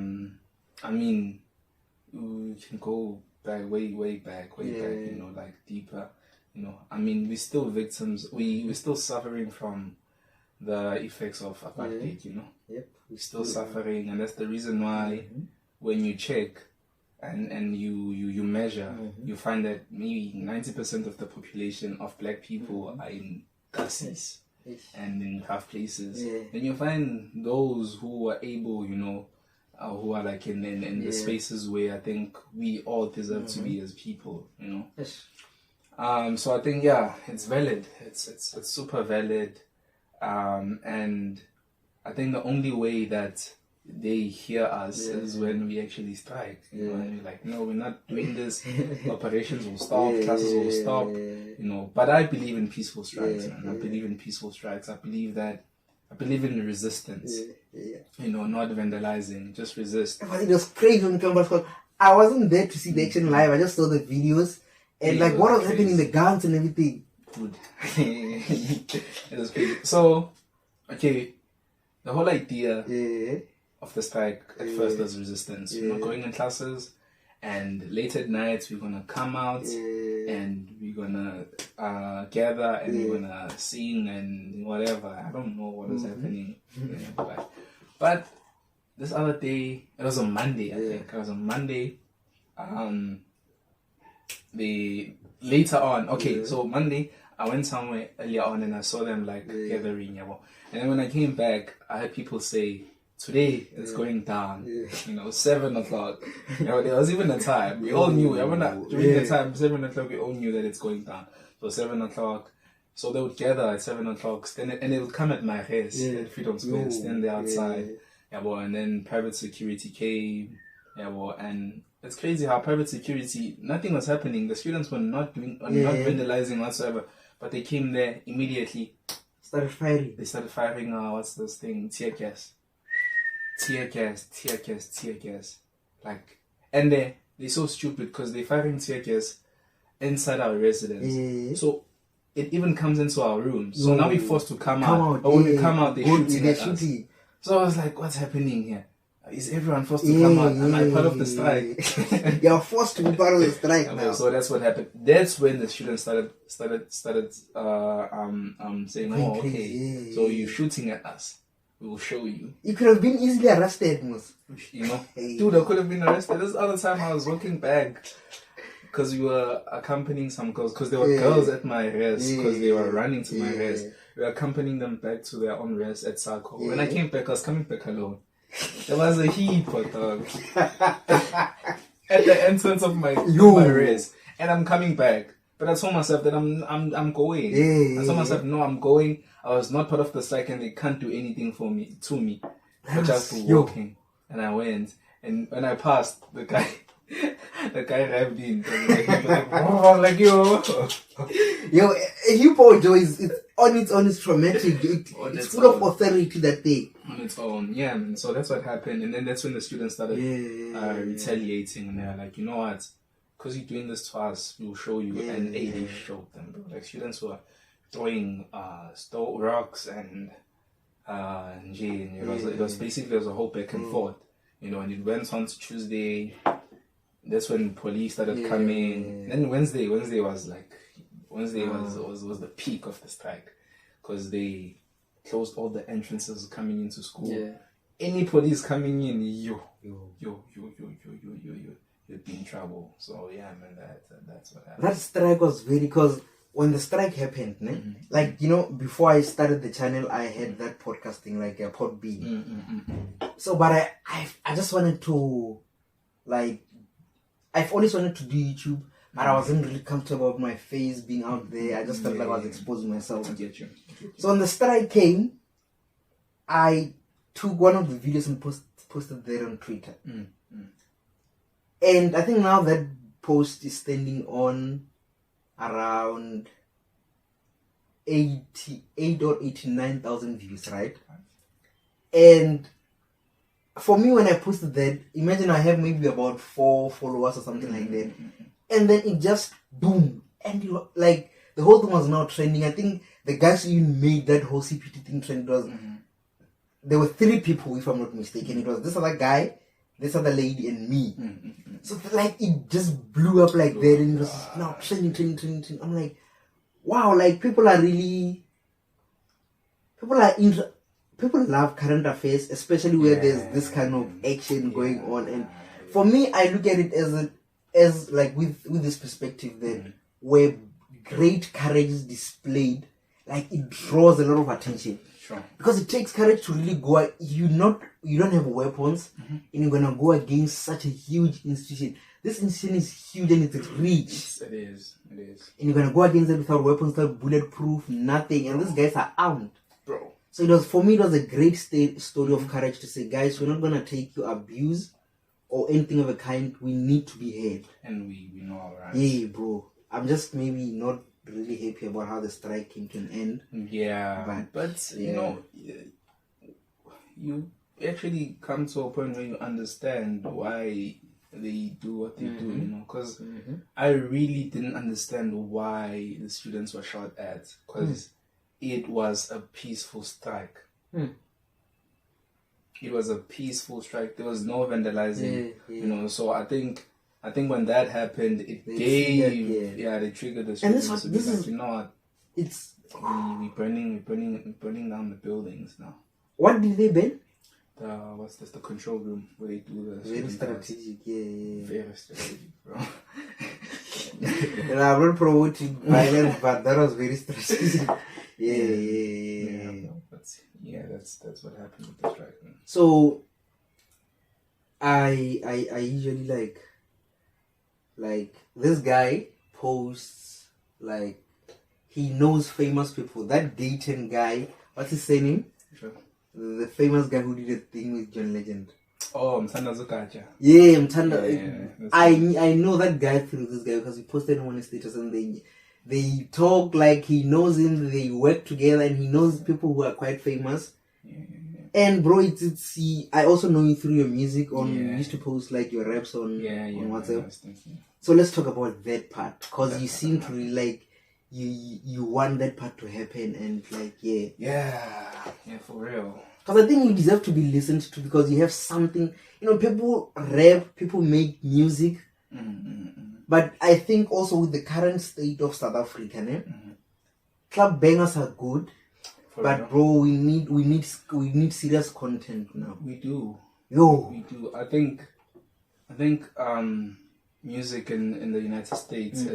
mean, we can go back way back, you know, deeper, you know. I mean, we're still victims. We're still suffering from the effects of apartheid, you know. Yep. We're still suffering, and that's the reason why when you check and you measure, you find that maybe 90% of the population of black people are in gases and in rough places. Then you find those who are able, you know, who are in the spaces where I think we all deserve to be as people, you know. So I think it's valid. It's super valid, and I think the only way that they hear us is when we actually strike. You know, and we're like, no, we're not doing this. Operations will stop, classes will stop. You know, but I believe in peaceful strikes. Man. I believe in peaceful strikes. I believe in resistance. You know, not vandalizing, just resist. But it was crazy on campus because I wasn't there to see the action live. I just saw the videos and what was happening in the guns and everything. Good. It was crazy. So, okay, the whole idea of the strike at first was resistance. We're not going in classes, and late at night we're gonna come out and we're gonna gather and we're gonna sing and whatever. I don't know what is happening, but this other day, it was on Monday, I think. It was on Monday. Later on, so Monday I went somewhere earlier on and I saw them gathering, and then when I came back, I had people say, today it's going down, you know, 7 o'clock. You know, there was even a time we all knew. During the time 7 o'clock, we all knew that it's going down. So 7 o'clock. So they would gather at 7 o'clock, and they would come at my house at Freedom Square, stand there outside. And then private security came. And it's crazy how private security, nothing was happening. The students were not vandalizing whatsoever, but they came there immediately. Started firing. They started firing. What's this thing? Tear gas. And they're so stupid because they're firing tear gas inside our residence. So it even comes into our rooms. So now we're forced to come out. But when we come out, they're shooting at us. So I was like, what's happening here? Is everyone forced to come out? Am I part of the strike? You're forced to be part of the strike now. So that's what happened. That's when the students started saying, oh, okay, so you're shooting at us. we'll show you. You could have been easily arrested, Mus. You know, dude, I could have been arrested. This other time I was walking back because we were accompanying some girls, because there were girls at my rest, because they were running to my rest. We were accompanying them back to their own rest at Sako. When I came back, I was coming back alone. There was a heap of dogs at the entrance of my rest, and I'm coming back. But I told myself that I'm going. I told myself, no, I'm going. I was not part of the strike, and they can't do anything to me. But just walking, and I went. And when I passed, the guy revved in. Like yo, hip-hop, Joe, it's on its own. It's traumatic. It's full of authority that day. On its own, yeah. And so that's what happened. And then that's when the students started retaliating, and they're like, you know what? Because you're doing this to us, we'll show you. And they showed them, bro. Like, students were throwing rocks and it was basically, there was a whole back and forth, you know. And it went on to Tuesday. That's when police started coming. Then Wednesday was the peak of the strike, because they closed all the entrances coming into school. Any police coming in, you'd be in trouble. So yeah, man, that's what happened. That strike was because when the strike happened, like, you know, before I started the channel, I had that podcasting, like a Podbean. So, but I just wanted to, like, I've always wanted to do YouTube, but I wasn't really comfortable with my face being out there. I just felt like I was exposing myself. I get you. So when the strike came, I took one of the videos and posted there on Twitter. And I think now that post is standing on around 88 or 89,000 views, right? And for me, when I posted that, imagine I have maybe about 4 followers or something like that. And then it just boom. And like, the whole thing was now trending. I think the guys who made that whole Cput thing trend was, there were 3 people, if I'm not mistaken. It was this other guy, this other lady, and me. So like, it just blew up like that, and it was now trending. I'm like, wow, like, people love current affairs, especially where there's this kind of action going on. And for me, I look at it as like with this perspective that where great courage is displayed, like, it draws a lot of attention. Sure. Because it takes courage to really go. You don't have weapons, and you're gonna go against such a huge institution. This institution is huge and it's rich. It is. And you're gonna go against it without weapons, without bulletproof, nothing. And these guys are armed, bro. So it was a great story of courage to say, guys, we're not gonna take your abuse or anything of a kind. We need to be heard, and we know our rights. Yeah, bro. I'm just maybe not really happy about how the strike came to an end. Yeah, but you know, you actually come to a point where you understand why they do what they do, you know, because I really didn't understand why the students were shot at, because it was a peaceful strike. It was a peaceful strike. There was no vandalizing, you know. So I think when that happened, it they triggered the students. And this is, you know what? It's we burning down the buildings now. What did they burn? What's this? The control room where they do the very strategic, very strategic, bro. And I'm not promoting violence, but that was very strategic. That's what happened with the strike. So I usually like this guy posts, like, he knows famous people. That Dayton guy, what's his name? Sure. The famous guy who did a thing with John Legend. Oh, Mtanda Zukacha. Yeah, Mtanda. I know that guy through this guy because he posted on his status, and they talk like he knows him. They work together, and he knows people who are quite famous. And bro, I also know you through your music on. You used to post like your raps on WhatsApp. So let's talk about that part, because you seem to really like you want that part to happen, and like for real. Because I think you deserve to be listened to, because you have something. You know, people rap, people make music, but I think also with the current state of South Africa, club bangers are good. But bro, we need serious content now. We do. Yo. We do. I think music in the United States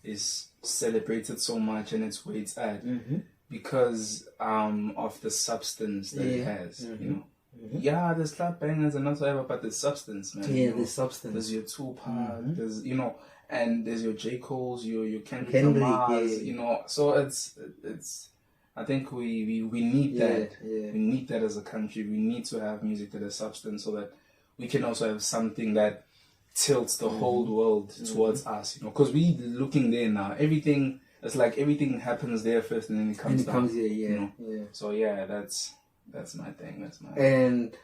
is celebrated so much, and it's where it's at because of the substance that it has. You know. Yeah, there's clap bangers and whatsoever, but there's substance, man. Yeah, there's substance. There's your Tupac, there's and there's your J. Cole's, your Kendrick Lamar's, So it's. I think we need that. Yeah. We need that as a country. We need to have music that has substance, so that we can also have something that tilts the whole world towards us. Because we looking there now. Everything happens there first, and then it comes down. Here, yeah. Yeah. So yeah, that's my thing. And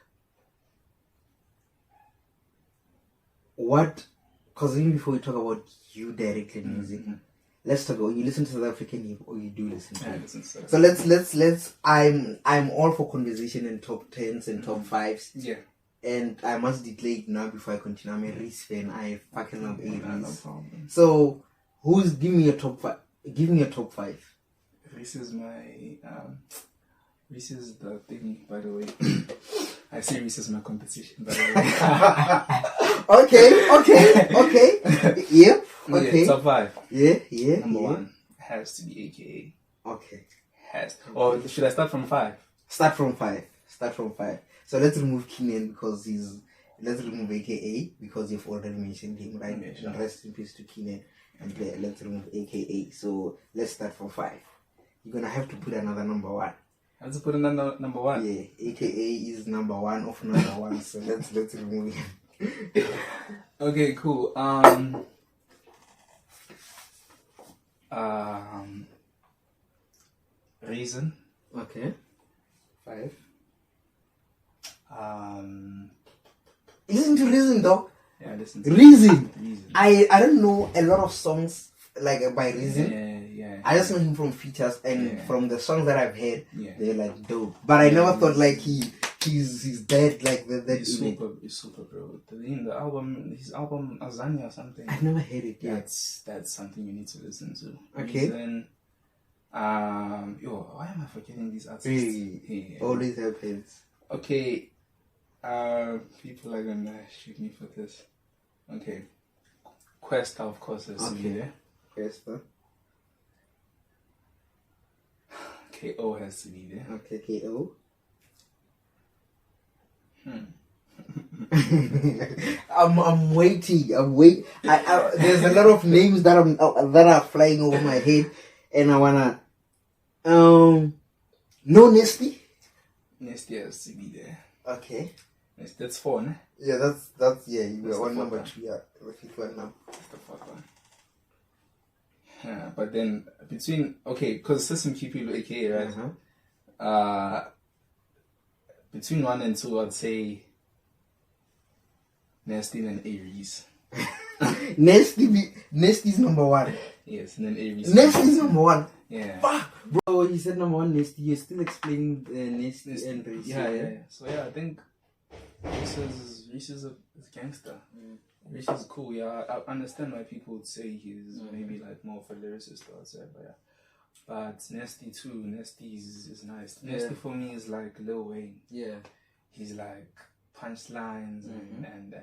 what? Because even before we talk about you directly in music, let's talk about you listen to South African hip, or you do listen to it. So let's. I'm all for conversation and top 10s and top 5s. Yeah. And I must declare it now before I continue. I'm a Areece fan. I fucking love Areece. No problem. So give me your top 5. Give me your top 5. Areece is my Areece is the thing, by the way. I say Areece is my competition, by the way. Okay. Yep. Okay. Yeah, top 5. Yeah. Number 1 has to be AKA. Okay. Or should I start from 5? Start from 5. So let's remove Keenan because let's remove AKA because you've already mentioned him, right? Okay, sure. Rest in peace to Keenan. And let's remove AKA. So let's start from 5. You're gonna have to put another number 1. I have to put another number 1. Yeah, AKA is number 1 of number 1. So let's remove him. Okay, cool. Reason. Okay. 5. Listen to Reason, dog. Yeah, listen to Reason. I don't know a lot of songs like by Reason. Yeah. I just know him from features and from the songs that I've heard. Yeah. They're like dope. But I never thought like he's dead like that. He's super, bro. His album Azania or something. I've never heard it yet. That's something you need to listen to. Okay. Reason, why am I forgetting these artists? Yeah. Always happens. Okay. People are gonna shoot me for this. Okay. Questa, of course, has to be there. Questa. KO has to be there. Okay, KO. I'm waiting. There's a lot of names that are flying over my head, and I wanna. No Nesty. Nesty has to be there. Okay. That's 4, ne? Yeah, that's you were on number 2. Yeah, the 5th one now. That's the 4th one. Yeah, but then because System Cput AKA, right? Between 1 and 2, I'd say Nesty and Areece. Nesty's number 1. Yes, and then Areece. Nesty's number 1. Yeah. Fuck, bro, you said number 1 Nesty. You're still explaining Nesty and Areece. Yeah. So yeah, I think Areece is a gangster. Areece is cool. Yeah, I understand why people would say he's maybe like more of a lyricist or whatever. Yeah. But Nesty too. Nesty is nice. Nesty for me is like Lil Wayne. Yeah. He's like punchlines and and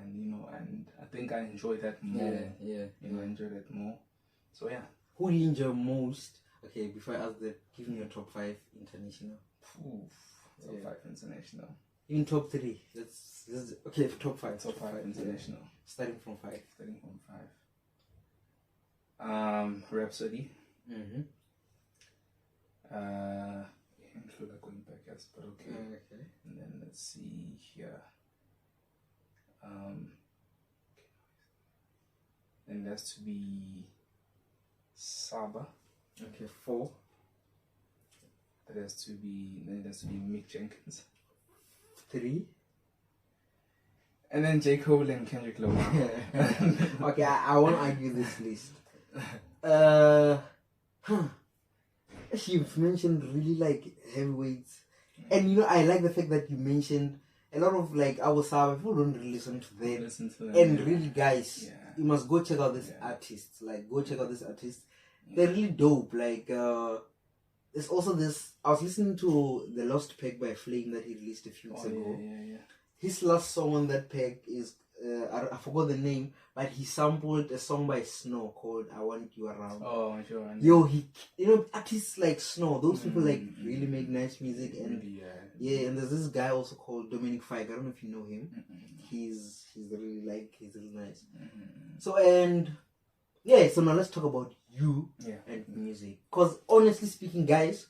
I think I enjoy that more. Yeah. I enjoy that more. So yeah. Who do you enjoy most? Okay, before I ask that, give me your top 5 international. Top 5 international. In top 3. Let's okay, top 5. Top 5 international. Starting from 5. Rhapsody. Include like going back as but okay. And then let's see here. Then that's to be Saba. Okay, 4. That has to be Mick Jenkins. 3. And then J. Cole and Kendrick Lamar. Okay, I won't argue this list. You've mentioned really like heavyweights, and I like the fact that you mentioned a lot of like our Saba. People don't really listen to them. And really, guys, you must go check out this artists. Like, go check out this artist. They're really dope. Like, there's also this. I was listening to The Lost Peg by Flame that he released a few weeks ago. Yeah. His last song on that peg is I forgot the name, but he sampled a song by Snow called "I Want You Around." Oh, sure. Yo, artists like Snow, those people like really make nice music, and and there's this guy also called Dominic Fike. I don't know if you know him. He's really nice. So so now let's talk about you and music. Because honestly speaking, guys,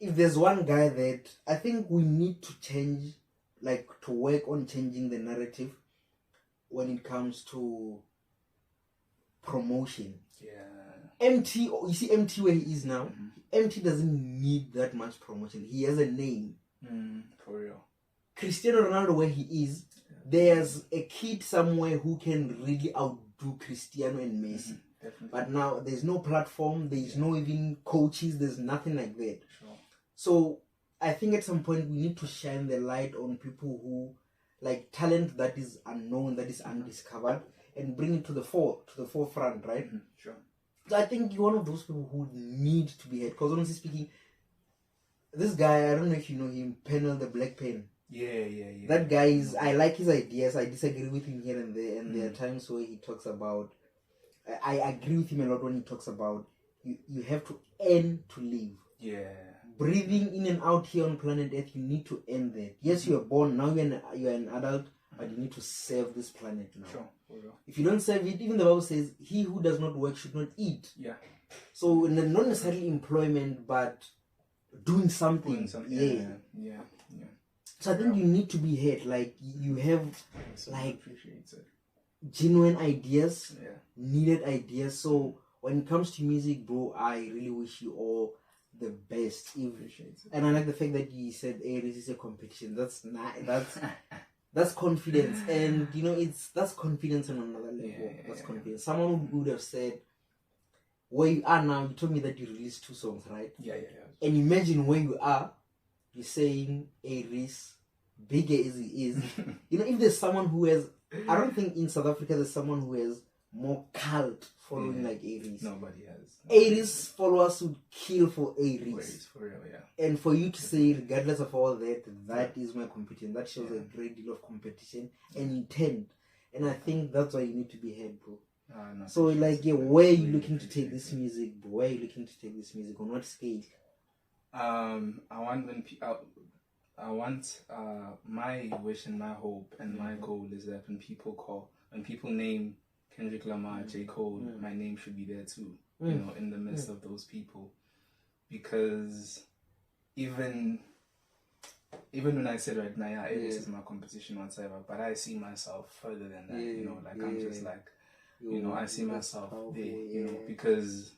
if there's one guy that I think we need to change, like to work on changing the narrative when it comes to promotion. MT, you see MT where he is now. MT doesn't need that much promotion. He has a name. For real. Cristiano Ronaldo where he is, there's a kid somewhere who can really outdo Cristiano and Messi. But now there's no platform, there's no even coaches, there's nothing like that. So I think at some point we need to shine the light on people who like talent that is unknown, that is undiscovered, and bring it to the forefront, right? So I think you're one of those people who need to be heard. Because honestly speaking, this guy, I don't know if you know him, Penel the Black Pen. That guy is, I like his ideas. I disagree with him here and there. And there are times where he talks about, I agree with him a lot when he talks about you have to earn to live. Breathing in and out here on planet Earth, you need to earn that. Yes, you are born, now you're an adult, but you need to serve this planet now. If you don't serve it, even the Bible says, he who does not work should not eat. So not necessarily employment, but doing something. So I think you need to be heard. Like you have like genuine ideas, needed ideas. So when it comes to music, bro, I really wish you all the best. And I like the fact that you said, "Hey, this is a competition." That's nice. That's confidence, and that's confidence on another level. That's confidence. Someone would have said, "Where you are now, you told me that you released 2 songs, right?" And imagine where you are. You're saying Areece, bigger as he is. If there's someone who has, I don't think in South Africa there's someone who has more cult following like Areece. Nobody has. Areece followers would kill for Areece. For real, And for you to say, regardless of all that, that is my competition. That shows a great deal of competition and intent. And I think that's why you need to be heard, bro. So like, where are you looking to take this music, bro? Where are you looking to take this music? On what scale? I want my wish and my hope and my goal is that when people name Kendrick Lamar, J. Cole, my name should be there too. In the midst of those people, because even when I said right now, Areece is my competition whatsoever, but I see myself further than that. I'm just like, I see myself there, because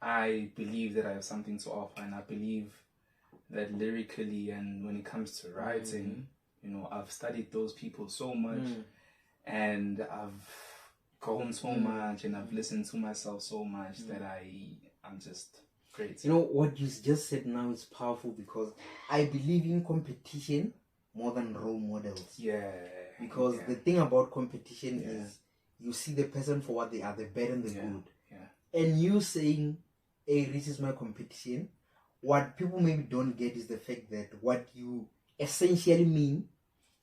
I believe that I have something to offer, and I believe that lyrically and when it comes to writing, I've studied those people so much, and I've grown so much, and I've listened to myself so much that I'm just great. What you just said now is powerful, because I believe in competition more than role models. Because the thing about competition is you see the person for what they are, the bad and the good. And you saying, "Hey, this is my competition," what people maybe don't get is the fact that what you essentially mean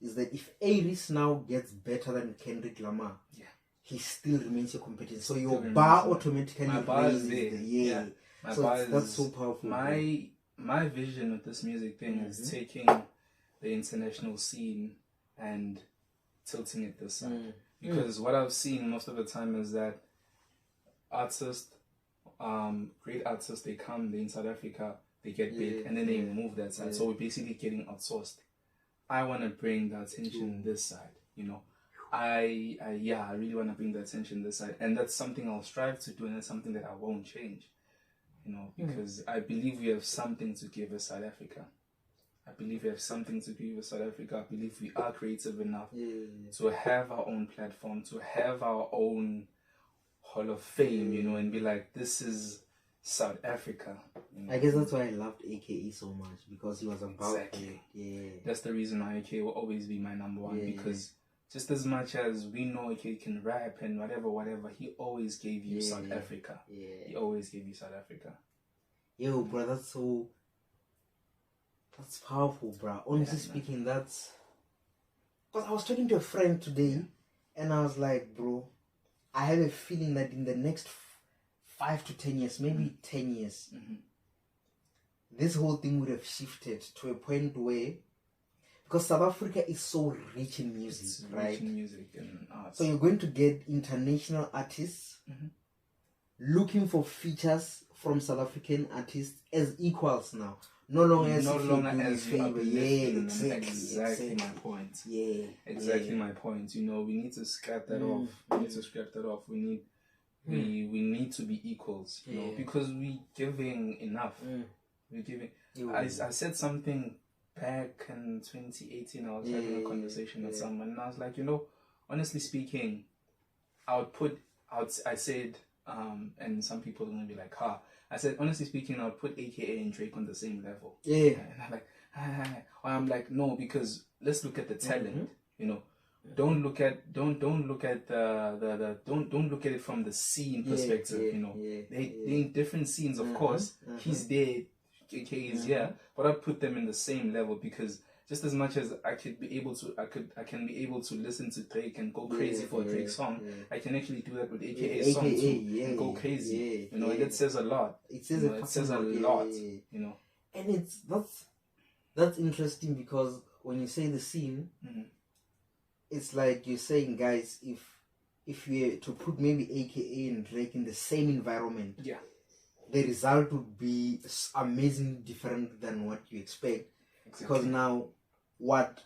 is that if Areece now gets better than Kendrick Lamar, he still remains your competition. So your bar automatically raises there. That's so powerful. My vision with this music thing is taking the international scene and tilting it this side. Because what I've seen most of the time is that artists, great artists, they in South Africa, they get big, and then they move that side. So we're basically getting outsourced. I want to bring the attention this side, I really want to bring the attention this side, and that's something I'll strive to do, and that's something that I won't change, because I believe we have something to give as South Africa. I believe we have something to give as South Africa. I believe we are creative enough to have our own platform, to have our own Hall of Fame, and be like, this is South Africa. I guess that's why I loved AKE so much, because he was about it. That's the reason why AKE will always be my number one, because just as much as we know AKE can rap and whatever, he always gave you South Africa. He always gave you South Africa. Yo, bro, that's powerful, bro. Honestly speaking, that's because I was talking to a friend today, and I was like, bro, I have a feeling that in the next 5 to 10 years, maybe 10 years, this whole thing would have shifted to a point where, because South Africa is so rich in music, right? Rich in music and arts. So you're going to get international artists looking for features from South African artists as equals now. No longer as favor. Exactly my point. Yeah. Exactly my point. You know, we need to scrap that off. We need to scrap that off. We need to be equals, you know, because we giving enough. We're giving. I said something back in 2018. I was having a conversation with someone, and I was like, you know, honestly speaking, I said, and some people are gonna be like, I said, honestly speaking, I would put AKA and Drake on the same level. Yeah. And I'm like, or I'm like, no, because let's look at the talent, you know. Don't look at the don't look at it from the scene perspective, you know. They in different scenes, of course. He's there, AKA is here, but I put them in the same level because just as much as I can be able to listen to Drake and go crazy for a Drake song, I can actually do that with AKA song too and go crazy. You know, and it says a lot. It says a lot. You know, and that's interesting because when you say the scene, it's like you're saying, guys, if you were to put maybe AKA and Drake in the same environment, the result would be amazingly different than what you expect. Because now, what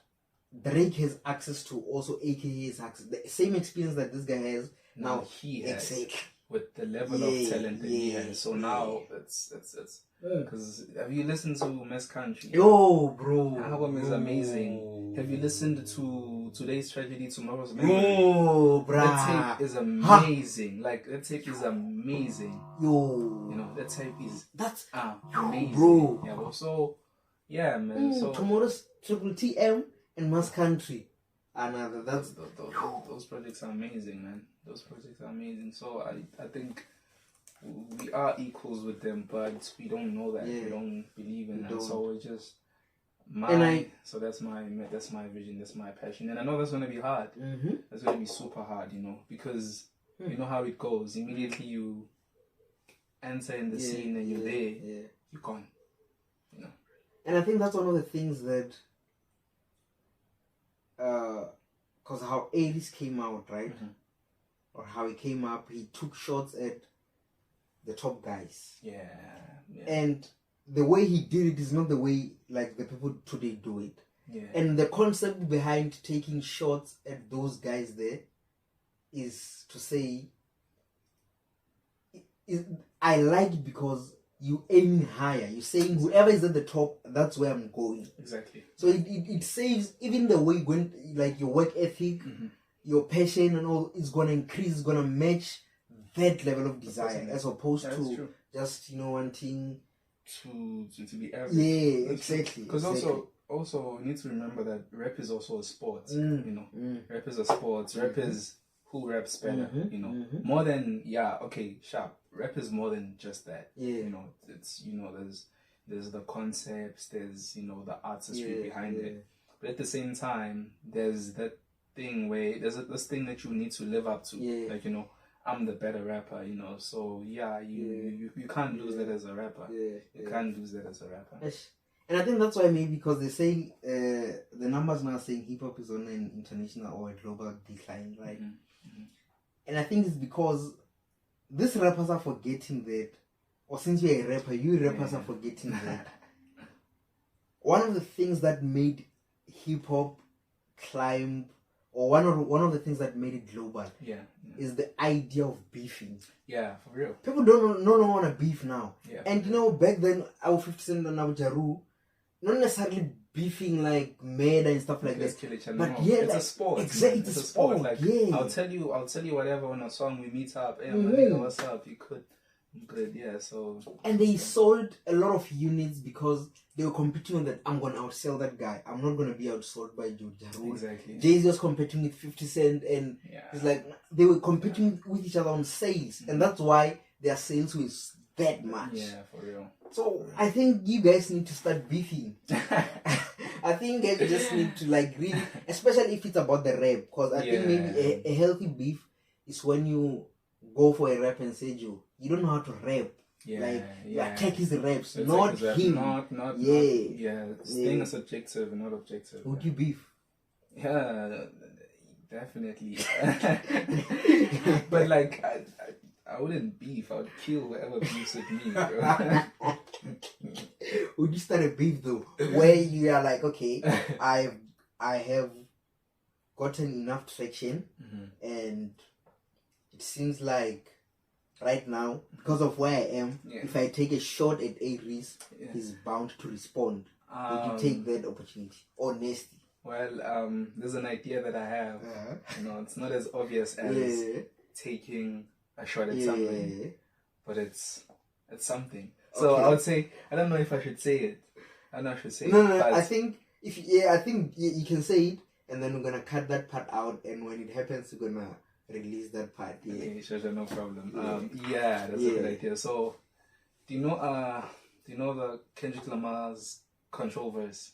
Drake has access to, also AKA has access. The same experience that this guy has, now he has. With the level of talent that he has. So now, it's because have you listened to Mess Country? Yo, bro. The album is amazing. Have you listened to Today's Tragedy, Tomorrow's Memory? Yo, bro. That tape is amazing. Like, that tape is amazing. Yo. You know, that tape is Yo, amazing. bro. Yeah, well, so, yeah, man. So Tomorrow's Triple TM and Mass Country. And that's those projects are amazing, man. Those projects are amazing. So I think we are equals with them, but we don't know that. We don't believe in that. So it's just so that's my vision. That's my passion, and I know that's gonna be hard. That's gonna be super hard, you know, because you know how it goes. Immediately you enter in the scene and you're there, you're gone. You know. And I think that's one of the things that, because how Areece came out, right? Or how he came up, he took shots at the top guys. Yeah. And the way he did it is not the way like the people today do it. Yeah. And the concept behind taking shots at those guys there is to say, I like it because you aiming higher. You're saying whoever is at the top, that's where I'm going. Exactly. So it saves even the way going, like your work ethic, your passion and all is gonna increase, it's gonna match that level of desire as opposed to just, you know, wanting to be average. Yeah, exactly. Because also you need to remember that rap is also a sport. You know, rap is a sport. Rap is who raps better. You know, more than sharp. Rap is more than just that. You know, it's, you know, there's the concepts, there's, you know, the artistry behind it. But at the same time, there's that thing where there's this thing that you need to live up to. Like, you know, I'm the better rapper, you know. So you can't lose that as a rapper. You can't lose that as a rapper. And I think that's why maybe because they're saying the numbers now saying hip hop is on an international or a global decline, right? And I think it's because these rappers are forgetting that, or since you're a rapper, you rappers are forgetting that one of the things that made hip hop climb, or one of the things that made it global, is the idea of beefing. Yeah, for real. People don't want to beef now. And you know, back then, our 50 Cent and Jaru, not necessarily beefing like murder and stuff like that. Kill each other. But it's a sport. Exactly, it's a sport. Like, I'll tell you whatever on a song we meet up. Hey, what's up? You could, so. And they sold a lot of units because they were competing on that. I'm gonna outsell that guy. I'm not gonna be outsold by Jaru. Exactly. Jay-Z was competing with 50 Cent, and it's like they were competing with each other on sales, and that's why their sales were that much. Yeah, for real. So I think you guys need to start beefing. I think you guys just need to like really, especially if it's about the rap, because I think maybe a healthy beef is when you go for a rap and say you don't know how to rap. You attack his raps, it's not like him. Not, staying subjective, not objective. Would you beef? Yeah, definitely. But like, I wouldn't beef. I would kill whoever beefs with me, bro. Would you start a beef though, where you are like, okay, I have gotten enough traction, and it seems like right now, because of where I am, if I take a shot at Areece, he's bound to respond. Would you take that opportunity? Honesty. Well, there's an idea that I have. It's not as obvious as taking a shot at something, but it's something. So I would say, I don't know if I should say it. I don't know if I should say it. No. I think you can say it, and then we're gonna cut that part out, and when it happens, we're gonna release that part. Okay, sure, no problem. That's a good idea. So, do you know the Kendrick Lamar's Control verse?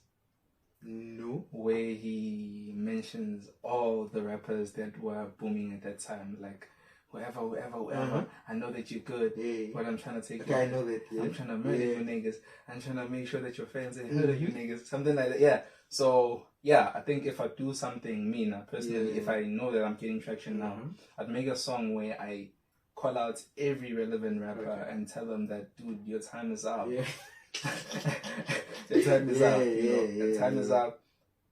No. Where he mentions all the rappers that were booming at that time, like whoever. I know that you're good, but I'm trying to take you. I know that. I'm trying to murder you niggas. I'm trying to make sure that your fans ain't heard of you niggas. Something like that. Yeah. So I think if I do something mean, personally, if I know that I'm getting traction now, I'd make a song where I call out every relevant rapper and tell them that, dude, your time is up. Your time is up. Your time is up,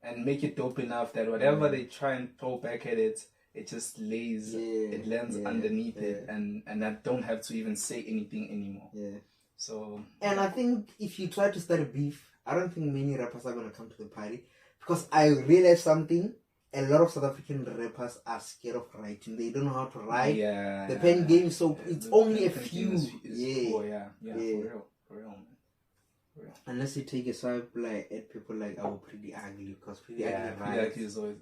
and make it dope enough that whatever they try and throw back at it, it just lays, it lands underneath it, and I don't have to even say anything anymore. So, and I think if you try to start a beef, I don't think many rappers are gonna come to the party, because I realized something. A lot of South African rappers are scared of writing. They don't know how to write. The pen game, so it's only a few. For real, man. Unless you take a swipe like at people like our Pretty Ugly, because Pretty Ugly is always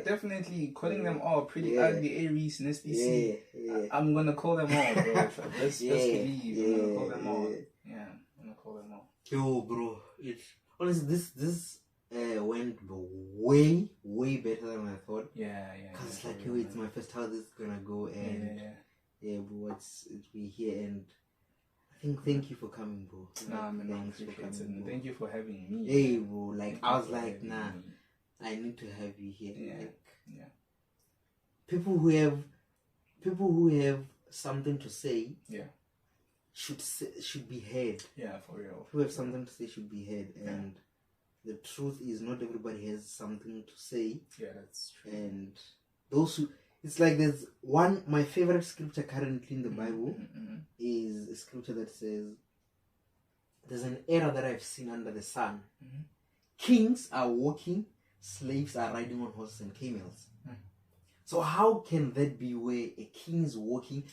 definitely calling them all Pretty Ugly, Areece, Nasty C. I'm gonna call them all, bro. Let's believe. I'm gonna call them all. Yeah, I'm gonna call them all. Yo, bro, it's honestly this went way better than I thought. Cause it's like, it's my first how this is gonna go, and but we here, and I think thank you for coming, bro. Nah, man, I appreciate it. Thank you for having me. Hey, bro, like I was like, nah, I need to have you here. People who have something to say, should be heard. Yeah, for real. Who have something to say should be heard, and the truth is, not everybody has something to say. Yeah, that's true. And those who, it's like there's one, my favorite scripture currently in the Bible is a scripture that says, there's an era that I've seen under the sun. Kings are walking, slaves are riding on horses and camels. So how can that be where a king is walking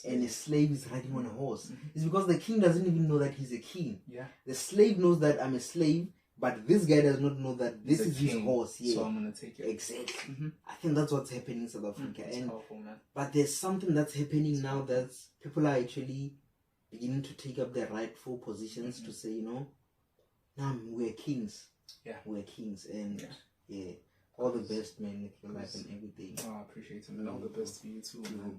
and a slave is riding on a horse? It's because the king doesn't even know that he's a king. The slave knows that I'm a slave, but this guy does not know that this is his horse. So I'm gonna take it. Exactly. I think that's what's happening in South Africa. It's powerful, man. But there's something that's happening now that people are actually beginning to take up their rightful positions to say, we're kings. We're kings, and all the best, man, with your life and everything. I appreciate it, man. All the best to you too, man.